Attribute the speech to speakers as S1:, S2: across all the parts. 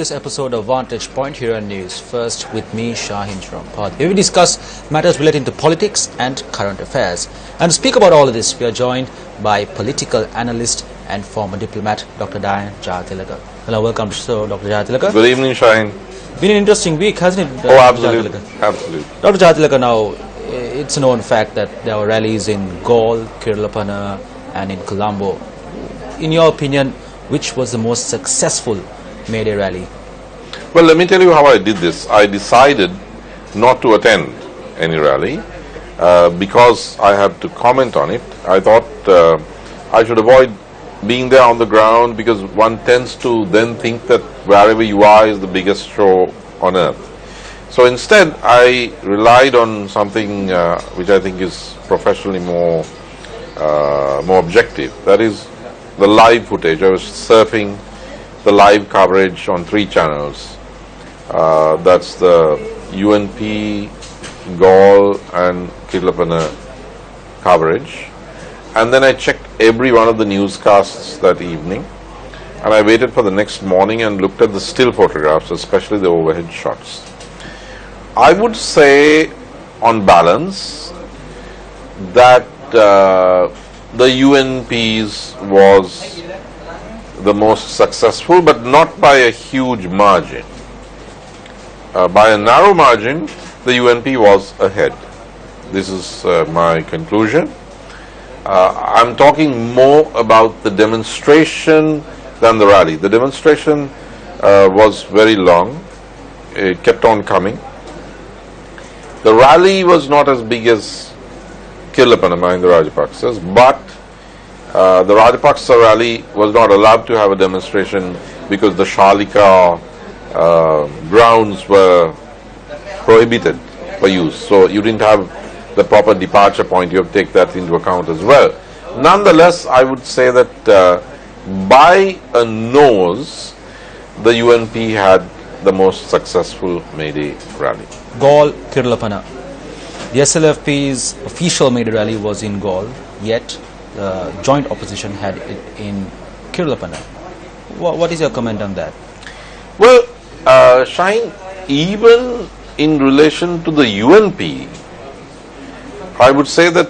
S1: this episode of Vantage Point here on Newsfirst with me, Shaheen Shrampad. Here we discuss matters relating to politics and current affairs. And to speak about all of this, we are joined by political analyst and former diplomat, Dr. Diane Jayatilaka. Hello, welcome to the show, Dr. Jayatilaka.
S2: Good evening, Shaheen.
S1: Been an interesting week, hasn't it?
S2: Oh, absolutely. Absolutely.
S1: Dr. Jayatilaka, now, it's a known fact that there were rallies in Galle, Kirlapana and in Colombo. In your opinion, which was the most successful May Day rally?
S2: Well, let me tell you how I did this. I decided not to attend any rally because I had to comment on it. I thought I should avoid being there on the ground because one tends to then think that wherever you are is the biggest show on earth. So instead, I relied on something which I think is professionally more objective. That is the live footage. I was surfing the live coverage on 3 channels. That's the UNP, Galle and Kirlapana coverage. And then I checked every one of the newscasts that evening. And I waited for the next morning and looked at the still photographs, especially the overhead shots. I would say, on balance, that the UNP's was the most successful, but not by a huge margin. By a narrow margin, the UNP was ahead. This is my conclusion. I'm talking more about the demonstration than the rally. The demonstration was very long. It kept on coming. The rally was not as big as Kirlapana Mahinda Rajapaksas, but the Rajapaksa rally was not allowed to have a demonstration because the Shalika grounds were prohibited for use. So you didn't have the proper departure point. You have to take that into account as well. Nonetheless, I would say that by a nose, the UNP had the most successful May Day rally.
S1: Galle, Kirlapana. The SLFP's official May Day rally was in Galle, yet joint opposition had it in Kirlapana. What is your comment on that?
S2: Well, Shaheen, even in relation to the UNP, I would say that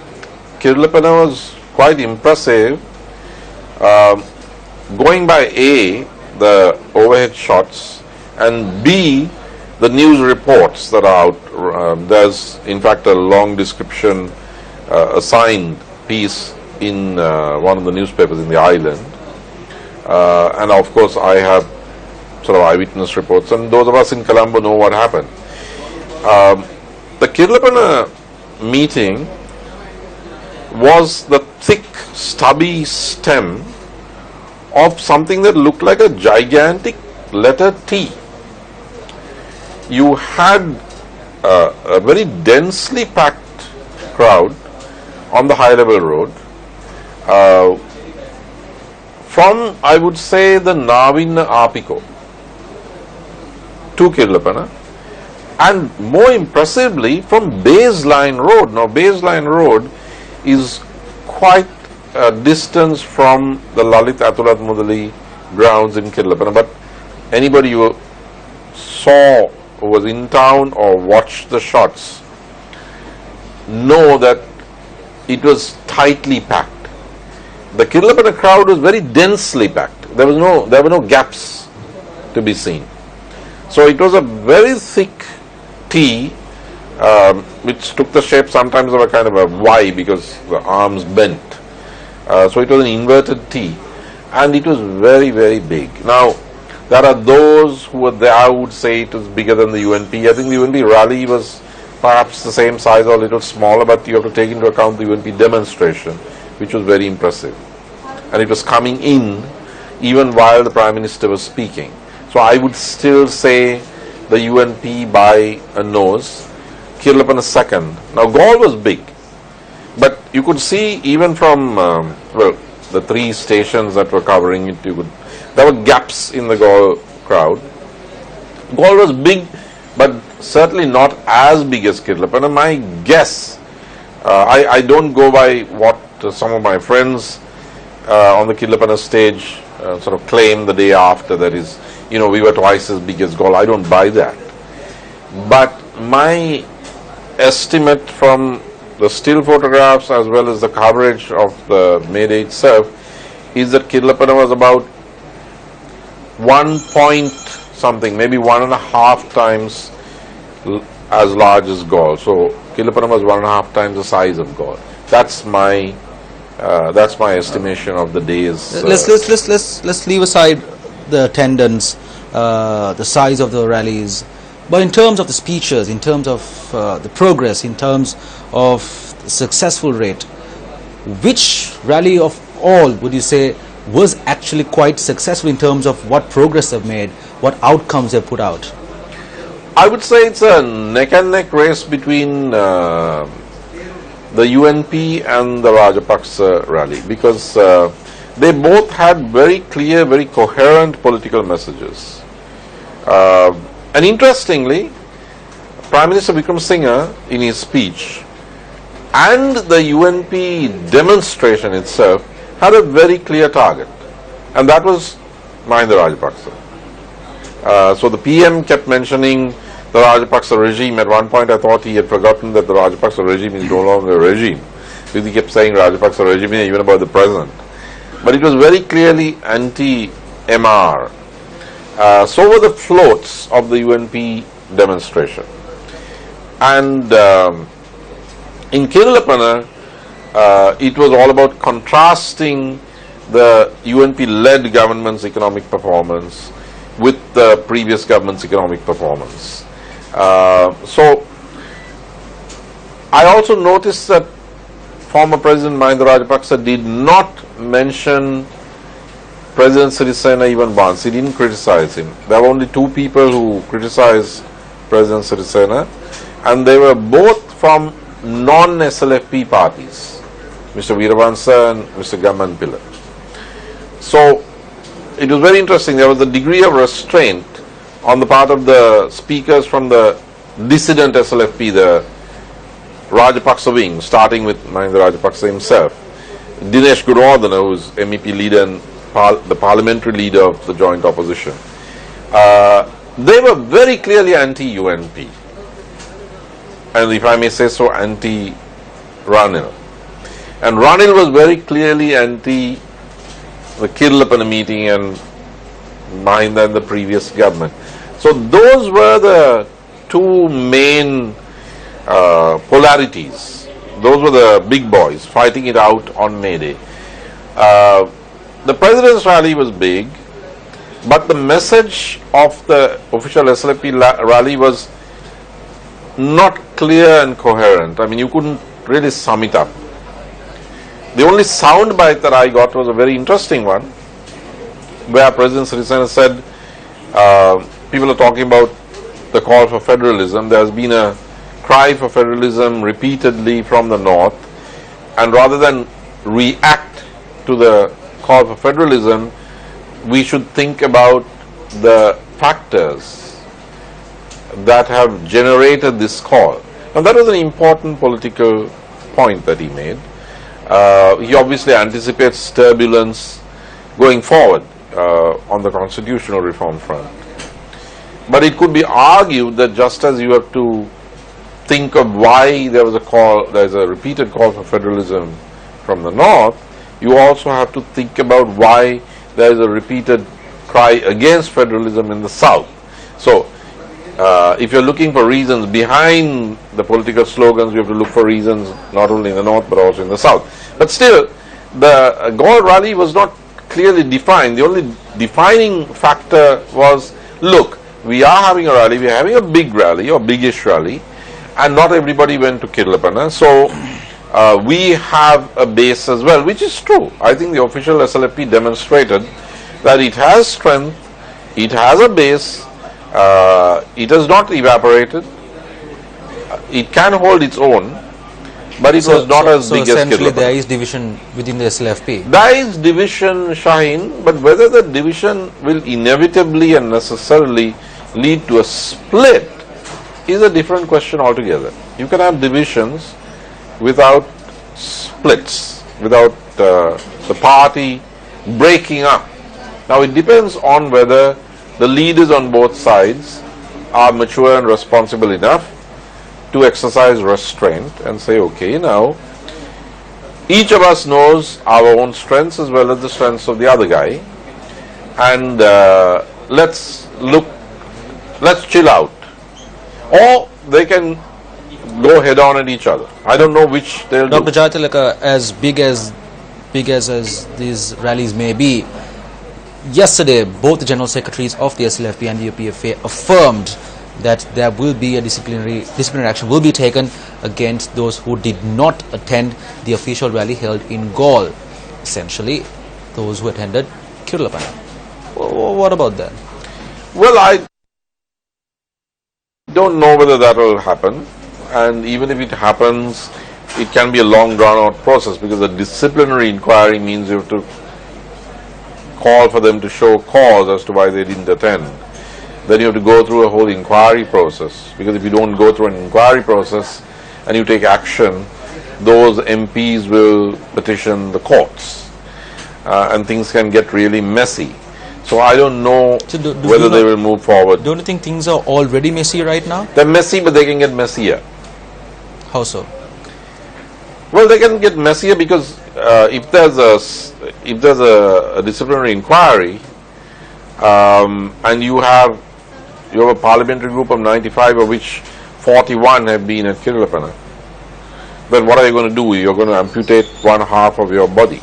S2: Kirlapana was quite impressive. Going by A, the overhead shots, and B, the news reports that are out. There's in fact a long description, a signed piece in one of the newspapers in the island, and of course I have sort of eyewitness reports, and those of us in Colombo know what happened. The Kirlapana meeting was the thick, stubby stem of something that looked like a gigantic letter T. You had a very densely packed crowd on the high level road from, I would say, the Navina Apiko to Kirlapana, and more impressively from Baseline Road. Now Baseline Road is quite a distance from the Lalit Atulat Mudali grounds in Kirlapana, but anybody who saw who was in town or watched the shots know that it was tightly packed. The Kirlapana crowd was very densely packed. There were no gaps to be seen. So it was a very thick T, which took the shape sometimes of a kind of a Y because the arms bent. So it was an inverted T, and it was very, very big. Now, there are those who were there who would say it was bigger than the UNP. I think the UNP rally was perhaps the same size or a little smaller, but you have to take into account the UNP demonstration, which was very impressive. And it was coming in even while the Prime Minister was speaking. So I would still say the UNP by a nose, Kirlapana second. Now Galle was big, but you could see even from, the 3 stations that were covering it, there were gaps in the Galle crowd. Galle was big, but certainly not as big as Kirlapana. My guess, I don't go by what some of my friends on the Kirlapana stage sort of claim the day after, that is, we were twice as big as Gaul. I don't buy that. But my estimate from the still photographs as well as the coverage of the May Day itself is that Kirlapana was about 1 point something, maybe 1.5 times as large as Gaul. So Kirlapana was 1.5 times the size of Gaul. That's my estimation of the day's.
S1: Let's leave aside the attendance, the size of the rallies, but in terms of the speeches, in terms of the progress, in terms of the successful rate, which rally of all would you say was actually quite successful in terms of what progress they've made, what outcomes they've put out?
S2: I would say it's a neck and neck race between the UNP and the Rajapaksa rally, because they both had very clear, very coherent political messages. And interestingly, Prime Minister Wickremesinghe in his speech and the UNP demonstration itself had a very clear target, and that was Mahinda Rajapaksa. So the PM kept mentioning the Rajapaksa regime. At one point I thought he had forgotten that the Rajapaksa regime is no longer a regime, because he kept saying Rajapaksa regime even about the president. But it was very clearly anti-MR. So were the floats of the UNP demonstration. And in Kirlapana, it was all about contrasting the UNP-led government's economic performance with the previous government's economic performance. So I also noticed that former President Mahinda Rajapaksa did not mention President Sirisena even once. He didn't criticize him. There were only two people who criticized President Sirisena, and they were both from non-SLFP parties, Mr. Veeravansa and Mr. Gamman Pillai. So it was very interesting. There was a degree of restraint on the part of the speakers from the dissident SLFP, the Rajapaksa wing, starting with Mahinda Rajapaksa himself. Dinesh Gunawardena, who is MEP leader and the parliamentary leader of the joint opposition. They were very clearly anti-UNP, and if I may say so, anti-Ranil. And Ranil was very clearly anti the Kirlapana meeting and Mahinda and the previous government. So those were the two main polarities. Those were the big boys fighting it out on May Day. The President's rally was big, but the message of the official SLFP rally was not clear and coherent. I mean, you couldn't really sum it up. The only sound bite that I got was a very interesting one, where President Sirisena said, people are talking about the call for federalism. There has been a cry for federalism repeatedly from the north, and rather than react to the call for federalism, we should think about the factors that have generated this call. And that was an important political point that he made. He obviously anticipates turbulence going forward on the constitutional reform front. But it could be argued that just as you have to think of why there was a call, there's a repeated call for federalism from the north, you also have to think about why there is a repeated cry against federalism in the south. So if you're looking for reasons behind the political slogans, you have to look for reasons not only in the north but also in the south. But still, the Gaul rally was not clearly defined. The only defining factor was, look, we are having a rally, we are having a big rally or biggish rally, and not everybody went to Kirlapana. So we have a base as well, which is true. I think the official SLFP demonstrated that it has strength, it has a base, it has not evaporated, it can hold its own, but it was not as big as Kirlapana. So essentially
S1: there is division within the SLFP.
S2: There is division, Shaheen, but whether the division will inevitably and necessarily lead to a split is a different question altogether. You can have divisions without splits, without the party breaking up. Now it depends on whether the leaders on both sides are mature and responsible enough to exercise restraint and say, okay, now each of us knows our own strengths as well as the strengths of the other guy, and let's chill out. Or they can go head on at each other. I don't know which they'll do.
S1: Dr. Jaitilaka, as big as these rallies may be, yesterday both the General Secretaries of the SLFP and the UPFA affirmed that there will be a disciplinary action will be taken against those who did not attend the official rally held in Gaul, essentially those who attended Kirlapana. What about that?
S2: Well, I don't know whether that will happen, and even if it happens, it can be a long drawn out process, because a disciplinary inquiry means you have to call for them to show cause as to why they didn't attend. Then you have to go through a whole inquiry process, because if you don't go through an inquiry process and you take action, those MPs will petition the courts, and things can get really messy. So I don't know whether they will move forward.
S1: Don't you think things are already messy right now?
S2: They're messy, but they can get messier.
S1: How so?
S2: Well, they can get messier because if there's a disciplinary inquiry, and you have a parliamentary group of 95, of which 41 have been at Kirlapana, then what are you going to do? You're going to amputate one half of your body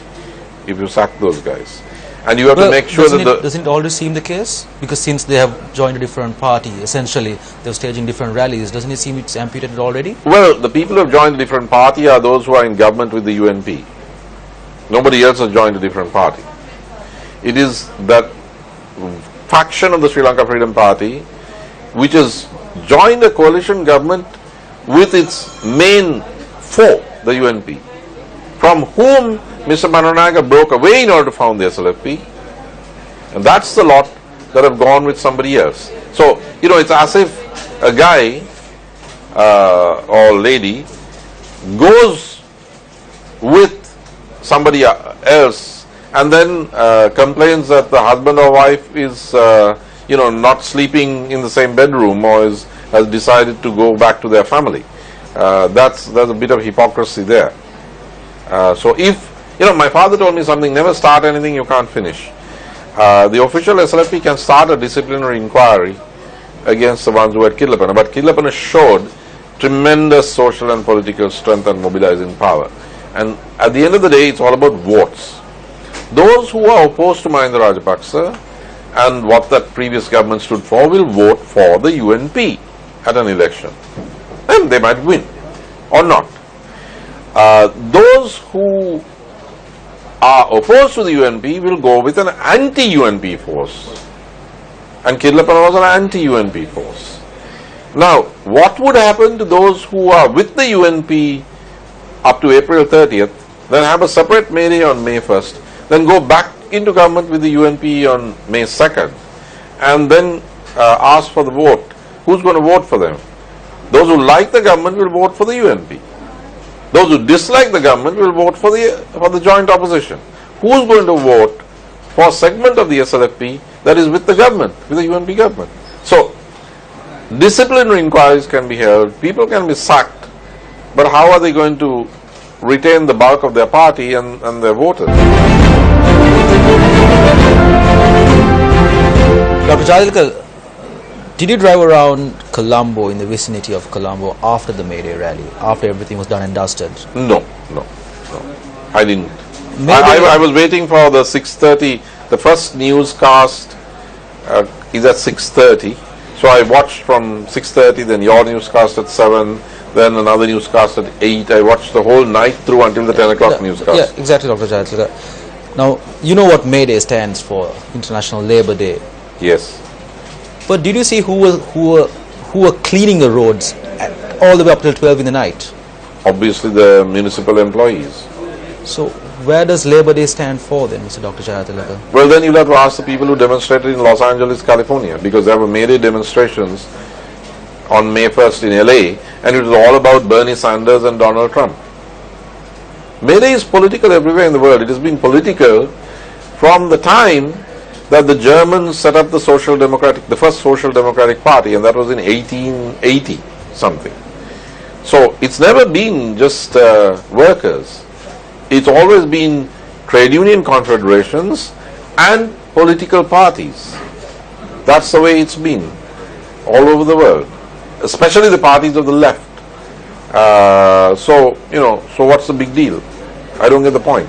S2: if you sack those guys. And you have to make sure that
S1: doesn't it already seem the case? Because since they have joined a different party, essentially they're staging different rallies, doesn't it seem it's amputated already?
S2: Well, the people who have joined a different party are those who are in government with the UNP. Nobody else has joined a different party. It is that faction of the Sri Lanka Freedom Party which has joined a coalition government with its main foe, the UNP, from whom Mr. Banananaike broke away in order to found the SLFP, and that's the lot that have gone with somebody else. So, it's as if a guy or lady goes with somebody else and then complains that the husband or wife is not sleeping in the same bedroom, or has decided to go back to their family. There's a bit of hypocrisy there. So if my father told me something, never start anything you can't finish. The official SLFP can start a disciplinary inquiry against the ones who had Kirlapana, but Kirlapana showed tremendous social and political strength and mobilizing power. And at the end of the day, it's all about votes. Those who are opposed to Mahinda Rajapaksa and what that previous government stood for will vote for the UNP at an election. And they might win or not. Those who are opposed to the UNP will go with an anti-UNP force. And Kirlapana was an anti-UNP force. Now, what would happen to those who are with the UNP up to April 30th, then have a separate May Day on May 1st, then go back into government with the UNP on May 2nd, and then ask for the vote? Who's going to vote for them? Those who like the government will vote for the UNP. Those who dislike the government will vote for the joint opposition. Who's going to vote for a segment of the SLFP that is with the government, with the UNP government? So, disciplinary inquiries can be held, people can be sacked, but how are they going to retain the bulk of their party and their voters?
S1: Dr. Jaitilaka, did you drive around Colombo, in the vicinity of Colombo, after the May Day rally, after everything was done and dusted?
S2: No, I didn't. I was waiting for the 6:30, the first newscast is at 6:30, so I watched from 6:30, then your newscast at 7, then another newscast at 8. I watched the whole night through until the 10 o'clock newscast.
S1: Yeah, exactly, Dr. Jaitilaka. Now, you know what May Day stands for, International Labour Day.
S2: Yes.
S1: But did you see who were cleaning the roads all the way up till 12 in the night?
S2: Obviously the municipal employees.
S1: So where does Labour Day stand for then, Mr. Dr. Jaitilaka?
S2: Well, then you'll have to ask the people who demonstrated in Los Angeles, California, because there were May Day demonstrations on May 1st in LA, and it was all about Bernie Sanders and Donald Trump. May Day is political everywhere in the world. It has been political from the time that the Germans set up the first Social Democratic Party, and that was in 1880 something. So it's never been just workers. It's always been trade union confederations and political parties. That's the way it's been all over the world, especially the parties of the left. So what's the big deal? I don't get the point.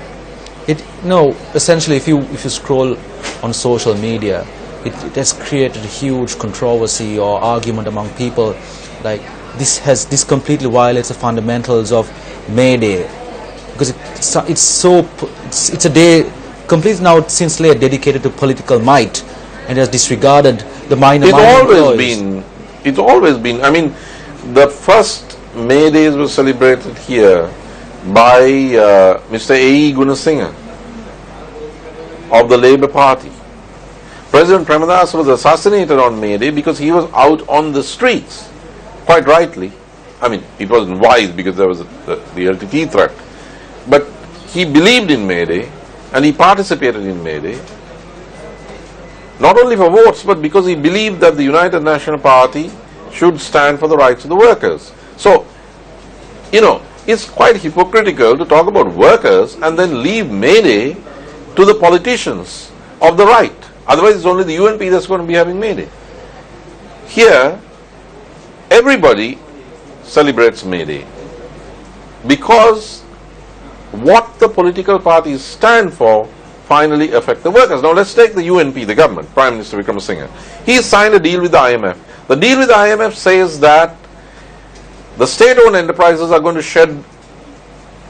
S1: Essentially, if you scroll on social media, it has created a huge controversy or argument among people. Like this completely violates the fundamentals of May Day, because it's a day completely now since late dedicated to political might, and has disregarded the minor.
S2: It's always been. I mean, the first May Days were celebrated here by Mr. A.E. Gunasinghe of the Labour Party. President Premadas was assassinated on May Day because he was out on the streets, quite rightly. I mean, it wasn't wise because there was the LTT threat, but he believed in May Day and he participated in May Day, not only for votes but because he believed that the United National Party should stand for the rights of the workers. So, it's quite hypocritical to talk about workers and then leave May Day to the politicians of the right. Otherwise, it's only the UNP that's going to be having May Day. Here, everybody celebrates May Day because what the political parties stand for finally affect the workers. Now, let's take the UNP, the government, Prime Minister Wickremesinghe. He signed a deal with the IMF. The deal with the IMF says that the state-owned enterprises are going to shed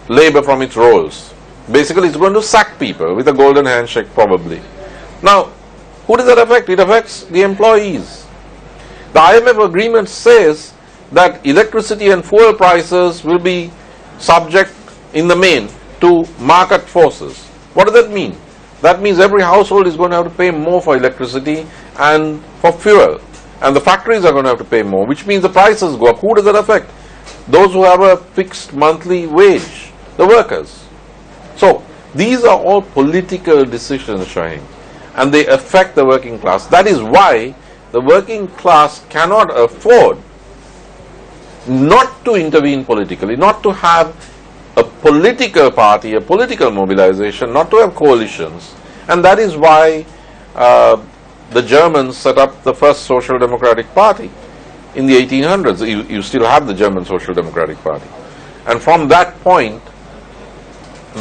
S2: labor from its roles. Basically, it's going to sack people with a golden handshake, probably. Now, who does that affect? It affects the employees. The IMF agreement says that electricity and fuel prices will be subject, in the main, to market forces. What does that mean? That means every household is going to have to pay more for electricity and for fuel. And the factories are going to have to pay more, which means the prices go up. Who does that affect? Those who have a fixed monthly wage, the workers. So, these are all political decisions, Shaheen, and they affect the working class. That is why the working class cannot afford not to intervene politically, not to have a political party, a political mobilization, not to have coalitions. And that is why the Germans set up the first Social Democratic Party in the 1800s. You still have the German Social Democratic Party. And from that point,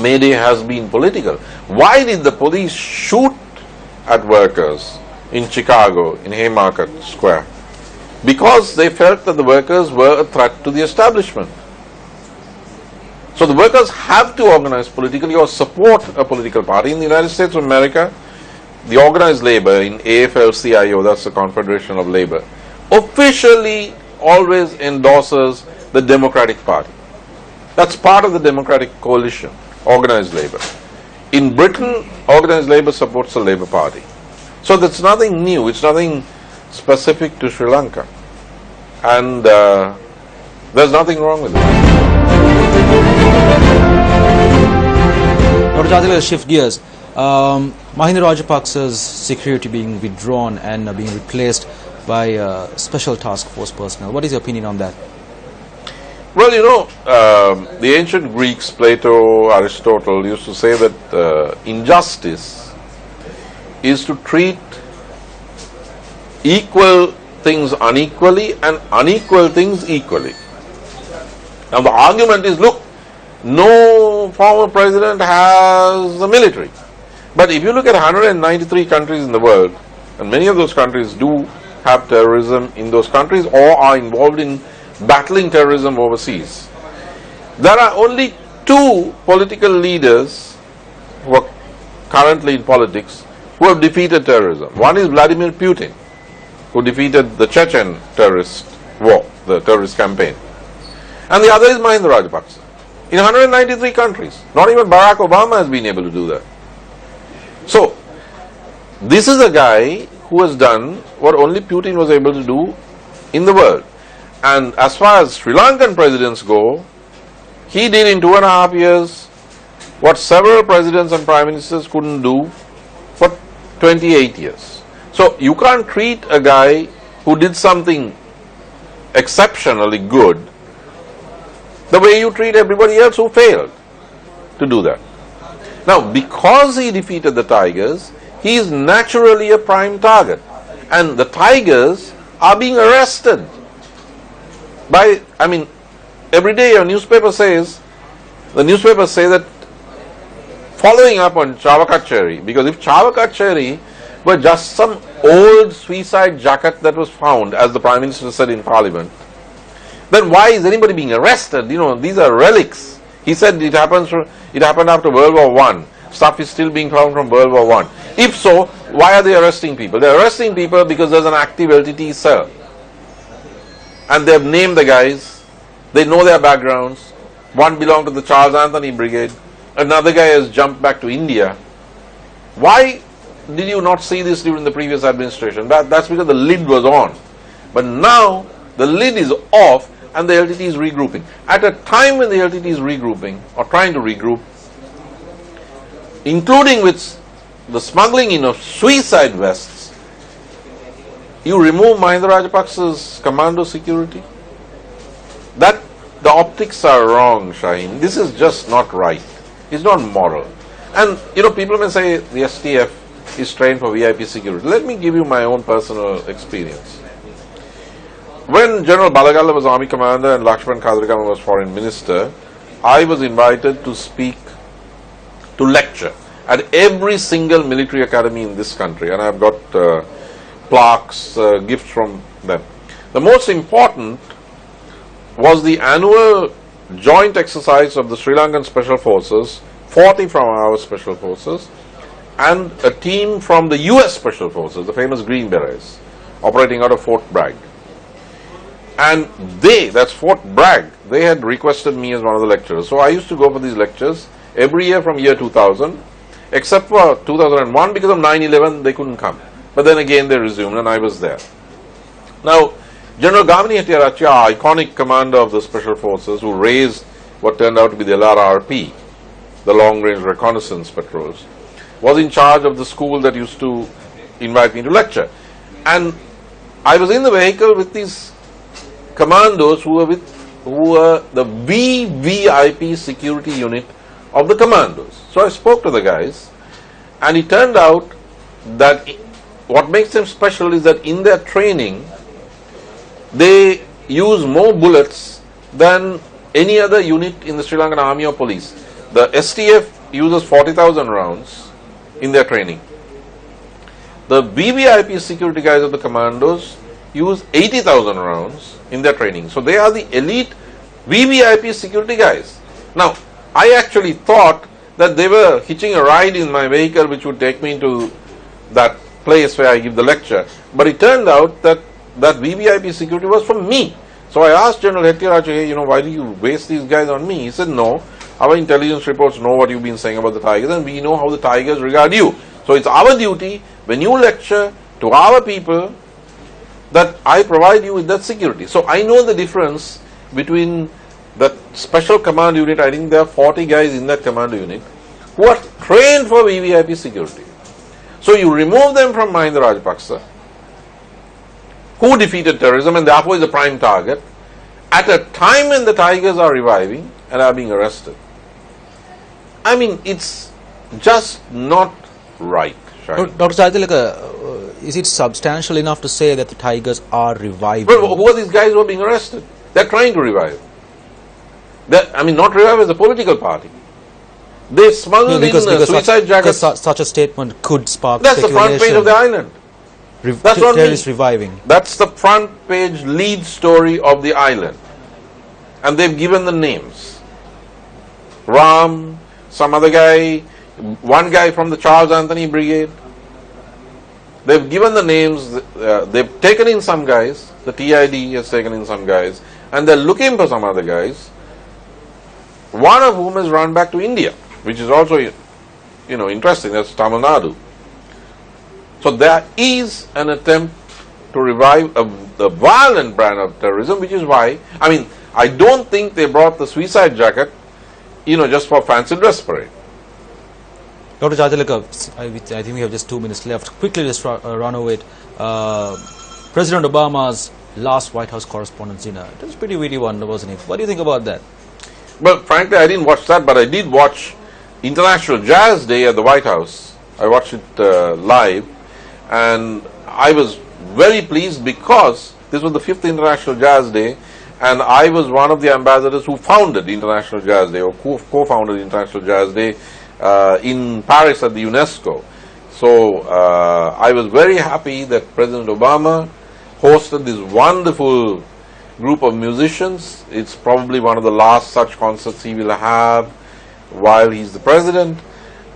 S2: May Day has been political. Why did the police shoot at workers in Chicago, in Haymarket Square? Because they felt that the workers were a threat to the establishment. So the workers have to organize politically or support a political party. In the United States of America, the organized labor in AFL-CIO, that's the Confederation of Labor, officially always endorses the Democratic Party. That's part of the Democratic Coalition, organized labor. In Britain, organized labor supports the Labour Party. So that's nothing new, it's nothing specific to Sri Lanka. And there's nothing wrong with it.
S1: Dr. Jadil, let's shift gears. Mahinda Rajapaksa's security being withdrawn and being replaced by special task force personnel. What is your opinion on that?
S2: Well, the ancient Greeks, Plato, Aristotle, used to say that injustice is to treat equal things unequally and unequal things equally. Now the argument is, look, no former president has a military. But if you look at 193 countries in the world, and many of those countries do have terrorism in those countries or are involved in battling terrorism overseas, there are only two political leaders who are currently in politics who have defeated terrorism. One is Vladimir Putin, who defeated the Chechen terrorist war, the terrorist campaign. And the other is Mahinda Rajapaksa. In 193 countries, not even Barack Obama has been able to do that. So, this is a guy who has done what only Putin was able to do in the world. And as far as Sri Lankan presidents go, he did in 2.5 years what several presidents and prime ministers couldn't do for 28 years. So you can't treat a guy who did something exceptionally good the way you treat everybody else who failed to do that. Now, because he defeated the Tigers, he is naturally a prime target. And the Tigers are being arrested by, every day the newspapers say that following up on Chawakacheri, because if Chawakacheri were just some old suicide jacket that was found, as the Prime Minister said in Parliament, then why is anybody being arrested? These are relics. He said it happened after World War I. Stuff is still being found from World War I. If so, why are they arresting people? They're arresting people because there's an active LTT cell. And they've named the guys. They know their backgrounds. One belonged to the Charles Anthony Brigade. Another guy has jumped back to India. Why did you not see this during the previous administration? That's because the lid was on. But now the lid is off and the LTT is regrouping. At a time when the LTT is regrouping or trying to regroup, including with the smuggling in of suicide vests, you remove Mahinda Rajapaksa's commando security? The optics are wrong, Shaheen. This is just not right. It's not moral. And people may say the STF is trained for VIP security. Let me give you my own personal experience. When General Balagalla was Army Commander and Lakshman Kadrikama was Foreign Minister, I was invited to speak, to lecture at every single military academy in this country, and I've got plaques, gifts from them. The most important was the annual joint exercise of the Sri Lankan Special Forces, 40 from our Special Forces, and a team from the US Special Forces, the famous Green Berets, operating out of Fort Bragg. And that's Fort Bragg, they had requested me as one of the lecturers. So I used to go for these lectures every year from year 2000, except for 2001, because of 9/11 they couldn't come. But then again they resumed and I was there. Now, General Gamini Hettiarachchi, iconic commander of the Special Forces, who raised what turned out to be the LRRP, the Long Range Reconnaissance Patrols, was in charge of the school that used to invite me to lecture. And I was in the vehicle with these commandos who were the VVIP security unit of the commandos. So I spoke to the guys, and it turned out that what makes them special is that in their training they use more bullets than any other unit in the Sri Lankan Army or Police. The STF uses 40,000 rounds in their training. The VVIP security guys of the commandos use 80,000 rounds in their training. So they are the elite VVIP security guys. Now, I actually thought that they were hitching a ride in my vehicle which would take me to that place where I give the lecture. But it turned out that VVIP security was from me. So I asked General Hettiarachchi, hey, why do you waste these guys on me? He said, no, our intelligence reports know what you've been saying about the Tigers and we know how the Tigers regard you. So it's our duty, when you lecture to our people, that I provide you with that security. So I know the difference between that special command unit. I think there are 40 guys in that command unit who are trained for VVIP security. So you remove them from Mahinda Rajapaksa, who defeated terrorism and therefore is a prime target, at a time when the Tigers are reviving and are being arrested. It's just not right.
S1: Dr. Saithilaka, is it substantial enough to say that the Tigers are reviving?
S2: Well, who are these guys who are being arrested? They're trying to revive. Not revive as a political party. They smuggled in suicide jackets.
S1: Such a statement could spark
S2: That's the front page of the island. That's not
S1: terrorists reviving.
S2: That's the front page lead story of the island. And they've given the names. Ram, some other guy, one guy from the Charles Anthony Brigade. They've given the names, they've taken in some guys, the TID has taken in some guys, and they're looking for some other guys, one of whom has run back to India, which is also, interesting, that's Tamil Nadu. So there is an attempt to revive the violent brand of terrorism, which is why, I don't think they brought the suicide jacket, just for fancy dress parade.
S1: Dr. Jatalaka, I think we have just 2 minutes left. Quickly, just run over it. President Obama's last White House Correspondents' Dinner. It was a pretty witty one, wasn't it? What do you think about that?
S2: Well, frankly, I didn't watch that, but I did watch International Jazz Day at the White House. I watched it live, and I was very pleased because this was the 5th International Jazz Day, and I was one of the ambassadors who founded International Jazz Day, or co-founded International Jazz Day in Paris at the UNESCO. So I was very happy that President Obama hosted this wonderful group of musicians. It's probably one of the last such concerts he will have while he's the president.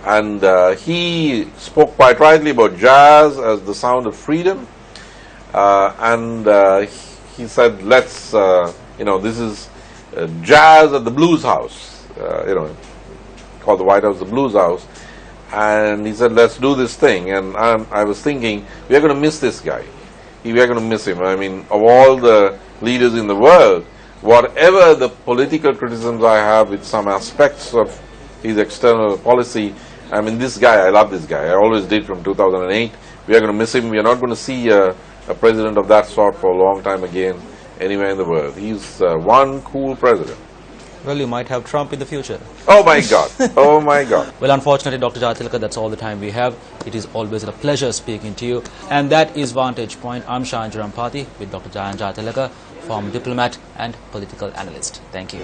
S2: And he spoke quite rightly about jazz as the sound of freedom. He said, let's, this is jazz at the Blues House, called the White House the Blues House. And he said, let's do this thing. And I was thinking, we are going to miss this guy. We are going to miss him. I mean, of all the leaders in the world, whatever the political criticisms I have with some aspects of his external policy, I mean, this guy, I love this guy. I always did from 2008. We are going to miss him. We are not going to see a president of that sort for a long time again anywhere in the world. He's one cool president.
S1: Well, you might have Trump in the future.
S2: Oh my God. Oh my God.
S1: Well, unfortunately, Dr. Jatalaka, that's all the time we have. It is always a pleasure speaking to you. And that is Vantage Point. I'm Shahin Jarampati with Dr. Jatalaka, former diplomat and political analyst. Thank you.